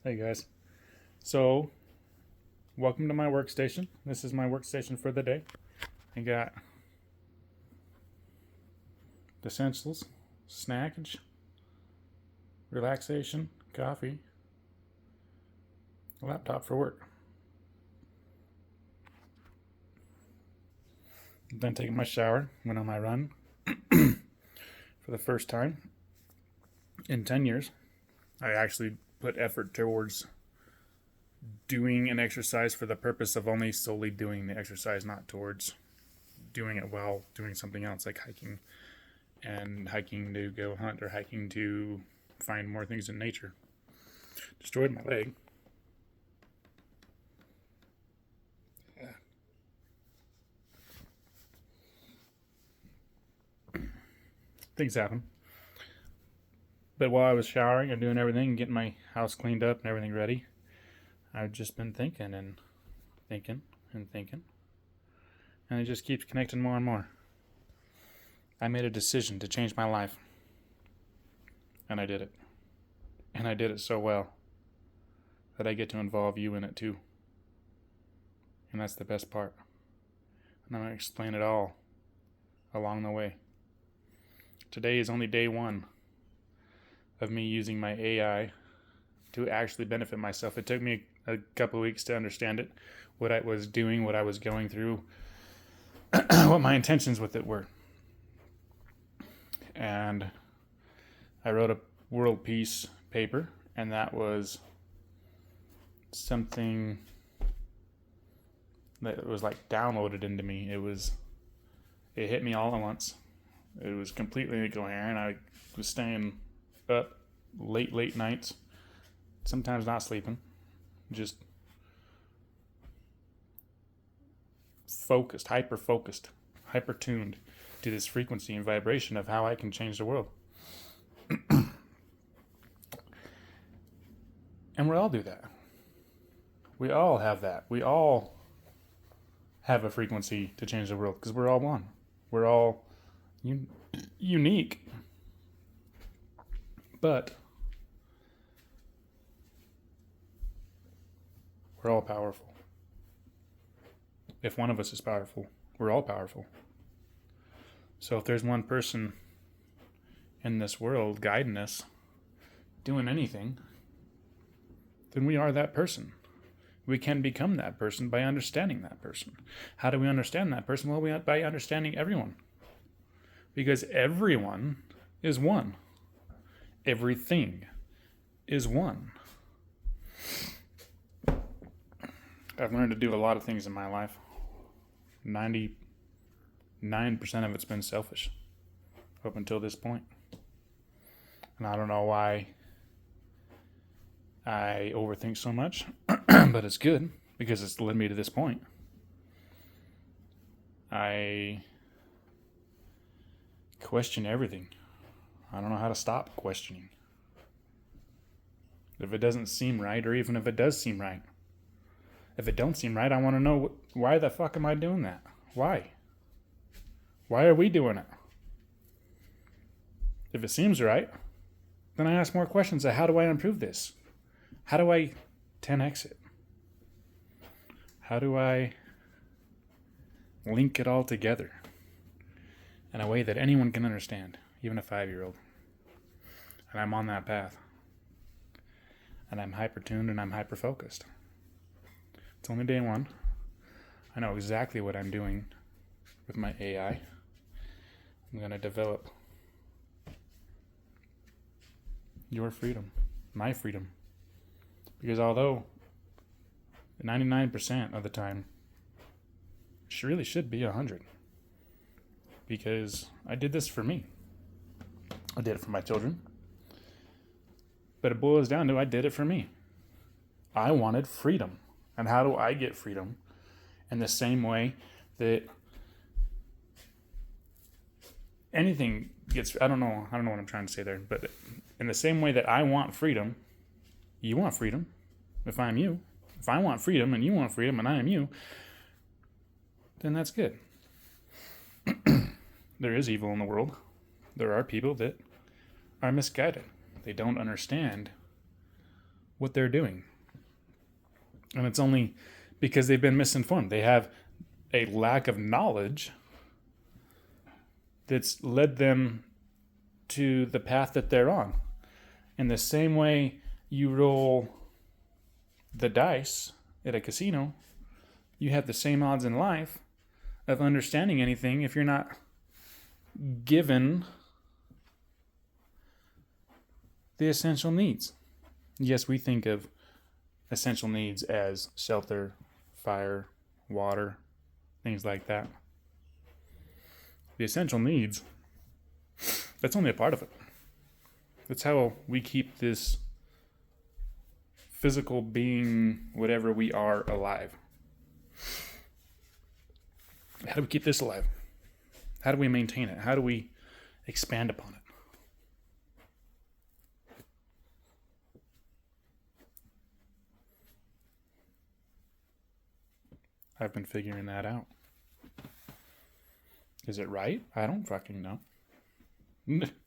Hey guys. So, welcome to my workstation. This is my workstation for the day. I got the essentials, snackage, relaxation, coffee, a laptop for work. Then taking my shower, went on my run for the first time in 10 years. I actually put effort towards doing an exercise for the purpose of only solely doing the exercise, not towards doing it while doing something else like hiking to go hunt or hiking to find more things in nature. Destroyed my leg. Things happen. But while I was showering and doing everything and getting my house cleaned up and everything ready, I've just been thinking and thinking and thinking. And it just keeps connecting more and more. I made a decision to change my life. And I did it. And I did it so well that I get to involve you in it too. And that's the best part. And I'm going to explain it all along the way. Today is only day one of me using my AI to actually benefit myself. It took me a couple of weeks to understand it, what I was doing, what I was going through, what my intentions with it were. And I wrote a world peace paper, and that was something that was like downloaded into me. It hit me all at once. It was completely incoherent. I was staying up late nights, sometimes not sleeping, just hyper focused, hyper tuned to this frequency and vibration of how I can change the world. And we all do that. We all have that. We all have a frequency to change the world because we're all one. We're all unique. But we're all powerful. If one of us is powerful, we're all powerful. So if there's one person in this world guiding us, doing anything, then we are that person. We can become that person by understanding that person. How do we understand that person? Well, by understanding everyone. Because everyone is one. Everything is one. I've learned to do a lot of things in my life. 99% of it's been selfish up until this point. And I don't know why I overthink so much, but it's good because it's led me to this point. I question everything. I don't know how to stop questioning. If it doesn't seem right, or even if it does seem right. If it don't seem right, I want to know why the fuck am I doing that? Why? Why are we doing it? If it seems right, then I ask more questions of how do I improve this? How do I 10x it? How do I link it all together in a way that anyone can understand, even a 5-year-old? And I'm on that path. And I'm hyper-tuned and I'm hyper-focused. It's only day one. I know exactly what I'm doing with my AI. I'm going to develop your freedom, my freedom. Because although 99% of the time, it really should be 100. Because I did this for me. I did it for my children. But it boils down to I did it for me. I wanted freedom. And how do I get freedom? In the same way that anything gets, I don't know what I'm trying to say there, but in the same way that I want freedom, you want freedom. If I'm you, if I want freedom and you want freedom and I am you, then that's good. There is evil in the world. There are people that are misguided. They don't understand what they're doing. And it's only because they've been misinformed. They have a lack of knowledge that's led them to the path that they're on. In the same way you roll the dice at a casino, you have the same odds in life of understanding anything if you're not given the essential needs. Yes, we think of essential needs as shelter, fire, water, things like that. The essential needs, that's only a part of it. That's how we keep this physical being, whatever we are, alive. How do we keep this alive? How do we maintain it? How do we expand upon it? I've been figuring that out. Is it right? I don't fucking know.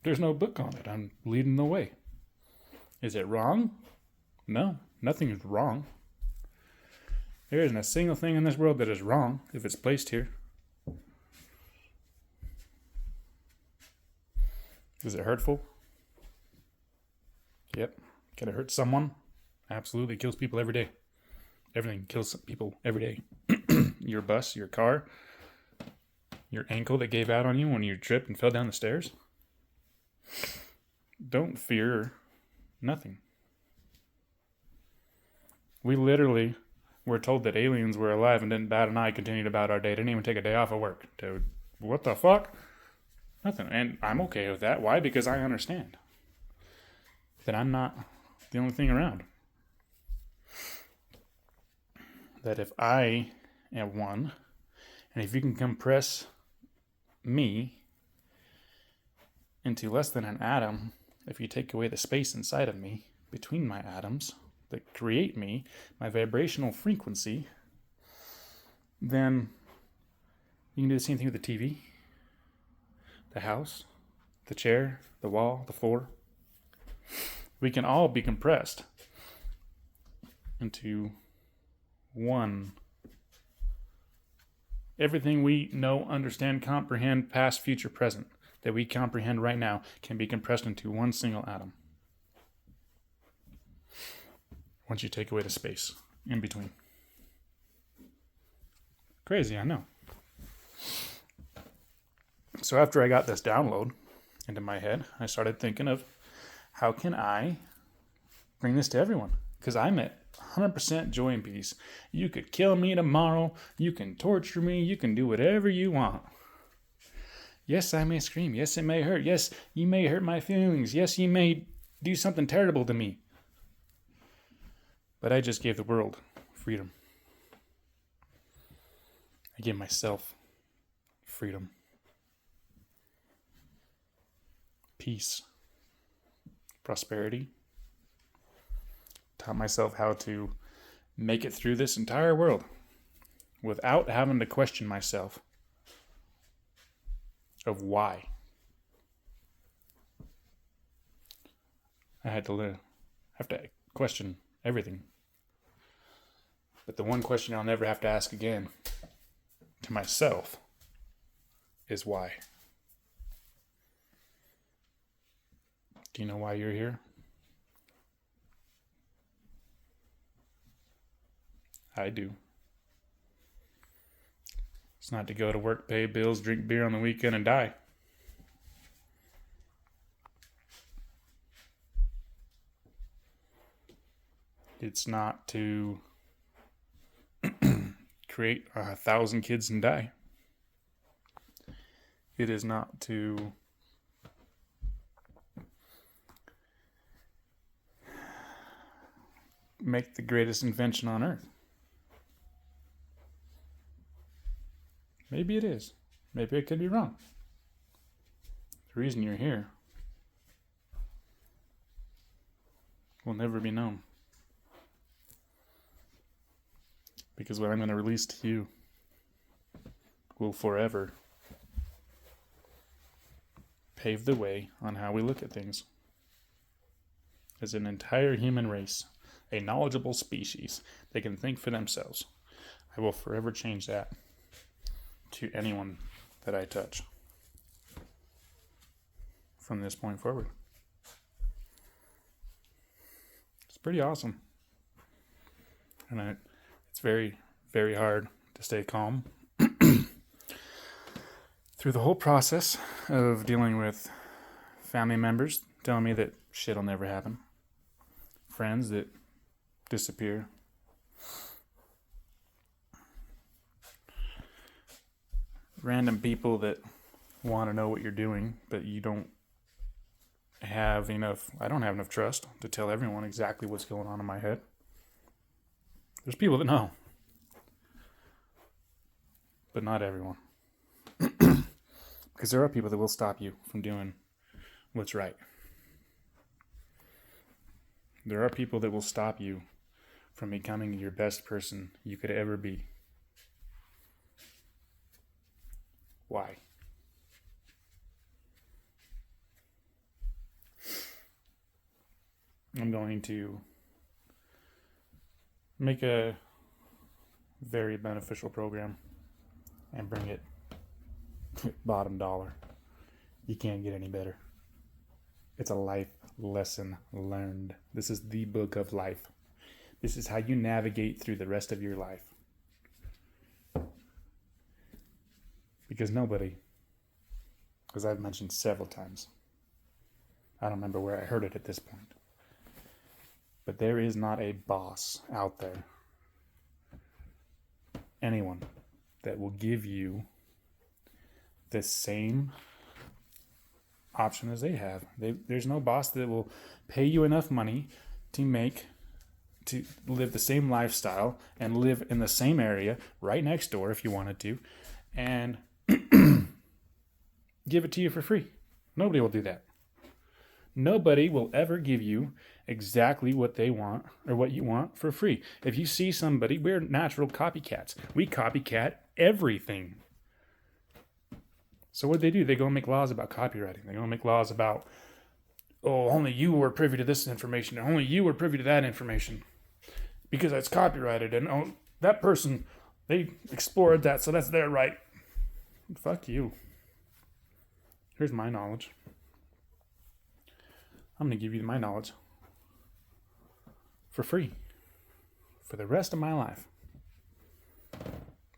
There's no book on it. I'm leading the way. Is it wrong? No, nothing is wrong. There isn't a single thing in this world that is wrong if it's placed here. Is it hurtful? Yep. Can it hurt someone? Absolutely. It kills people every day. Everything kills people every day. Your bus, your car, your ankle that gave out on you when you tripped and fell down the stairs. Don't fear nothing. We literally were told that aliens were alive and didn't bat an eye, continued about our day, didn't even take a day off of work. What the fuck? Nothing. And I'm okay with that. Why? Because I understand that I'm not the only thing around. That if I am one, and if you can compress me into less than an atom, if you take away the space inside of me, between my atoms, that create me, my vibrational frequency, then you can do the same thing with the TV, the house, the chair, the wall, the floor. We can all be compressed into one. Everything we know, understand, comprehend, past, future, present, that we comprehend right now can be compressed into one single atom. Once you take away the space in between. Crazy, I know. So after I got this download into my head, I started thinking of how can I bring this to everyone? Because I'm at 100% joy and peace. You could kill me tomorrow. You can torture me. You can do whatever you want. Yes, I may scream. Yes, it may hurt. Yes, you may hurt my feelings. Yes, you may do something terrible to me. But I just gave the world freedom. I gave myself freedom. Peace. Prosperity. Taught myself how to make it through this entire world without having to question myself of why. I had to have to question everything. But the one question I'll never have to ask again to myself is why. Do you know why you're here? I do. It's not to go to work, pay bills, drink beer on the weekend, and die. It's not to create 1,000 kids and die. It is not to make the greatest invention on earth. Maybe it is. Maybe I could be wrong. The reason you're here will never be known. Because what I'm going to release to you will forever pave the way on how we look at things. As an entire human race, a knowledgeable species. They can think for themselves. I will forever change that to anyone that I touch from this point forward. It's pretty awesome. And it's very, very hard to stay calm through the whole process of dealing with family members telling me that shit'll never happen, friends that disappear, random people that want to know what you're doing, but you don't have enough. I don't have enough trust to tell everyone exactly what's going on in my head. There's people that know, but not everyone. Because there are people that will stop you from doing what's right. There are people that will stop you from becoming your best person you could ever be. Why? I'm going to make a very beneficial program and bring it bottom dollar. You can't get any better. It's a life lesson learned. This is the book of life. This is how you navigate through the rest of your life. Because nobody, as I've mentioned several times, I don't remember where I heard it at this point, but there is not a boss out there, anyone, that will give you the same option as they have. There's no boss that will pay you enough money to live the same lifestyle and live in the same area right next door if you wanted to, and give it to you for free. Nobody will do that. Nobody will ever give you exactly what they want or what you want for free. If you see somebody, we're natural copycats. We copycat everything. So what do? They go make laws about copywriting. They go make laws about, oh, only you were privy to this information, and only you were privy to that information, because it's copyrighted, and oh, that person, they explored that, so that's their right. Fuck you. Here's my knowledge. I'm going to give you my knowledge for free for the rest of my life.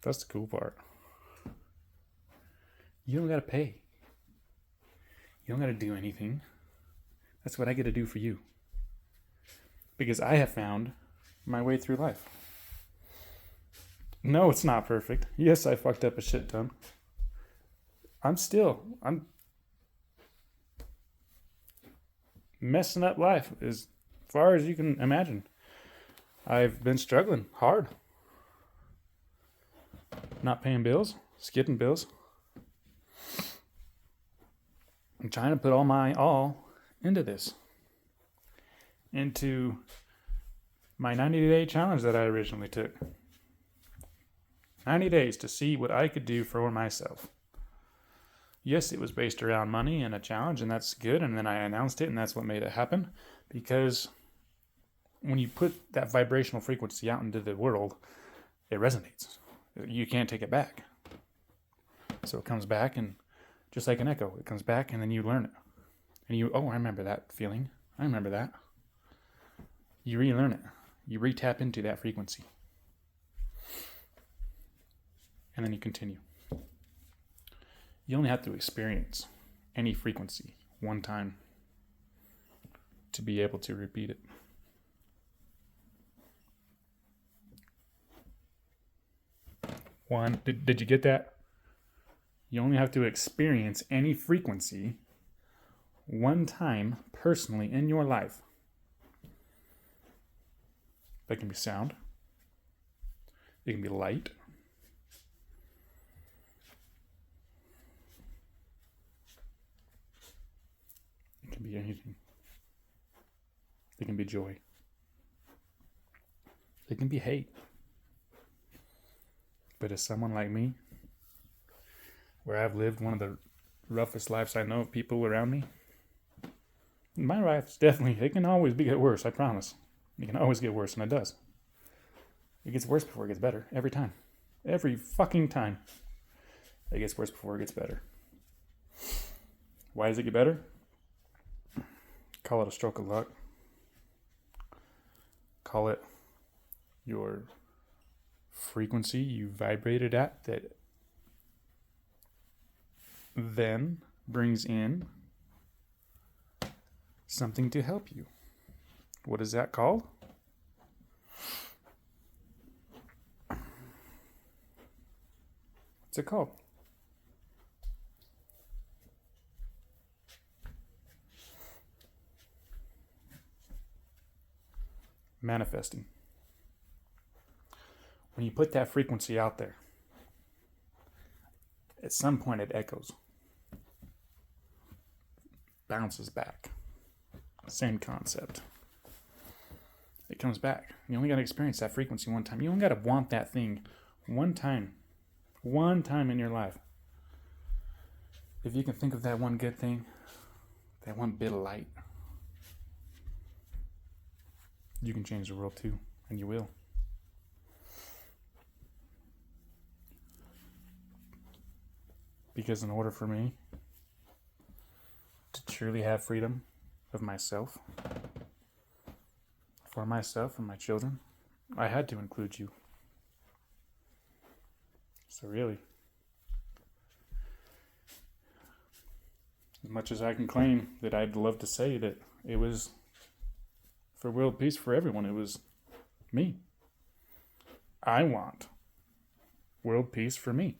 That's the cool part. You don't got to pay. You don't got to do anything. That's what I get to do for you. Because I have found my way through life. No, it's not perfect. Yes, I fucked up a shit ton. I'm messing up life as far as you can imagine. I've been struggling hard. Not paying bills, skipping bills. I'm trying to put all my all into this. Into my 90-day challenge that I originally took. 90 days to see what I could do for myself. Yes, it was based around money and a challenge, and that's good. And then I announced it, and that's what made it happen. Because when you put that vibrational frequency out into the world, it resonates. You can't take it back. So it comes back, and just like an echo, it comes back, and then you learn it. And I remember that feeling. I remember that. You relearn it. You re-tap into that frequency. And then you continue. You only have to experience any frequency one time to be able to repeat it. Did you get that? You only have to experience any frequency one time personally in your life. That can be sound. It can be light. It can be anything. It can be joy. It can be hate. But as someone like me, where I've lived one of the roughest lives I know of people around me, my life's definitely, it can always get worse, I promise. It can always get worse, and it does. It gets worse before it gets better. Every time. Every fucking time. It gets worse before it gets better. Why does it get better? Call it a stroke of luck. Call it your frequency you vibrated at that then brings in something to help you. What is that called? What's it called? Manifesting. When you put that frequency out there, at some point it echoes, bounces back. Same concept. It comes back. You only got to experience that frequency one time. You only got to want that thing one time. One time in your life. If you can think of that one good thing, that one bit of light, you can change the world too, and you will. Because in order for me to truly have freedom of myself, for myself and my children, I had to include you. So really, as much as I can claim that I'd love to say that it was for world peace for everyone, it was me. I want world peace for me,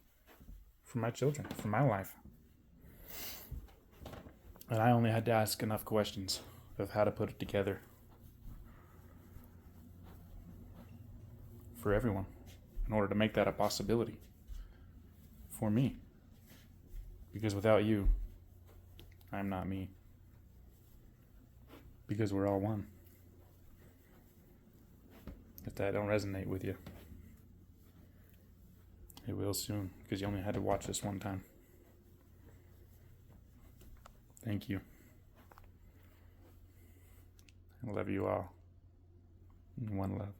for my children, for my life. And I only had to ask enough questions of how to put it together for everyone in order to make that a possibility for me. Because without you, I'm not me. Because we're all one. If that don't resonate with you, it will soon, because you only had to watch this one time. Thank you. I love you all. One love.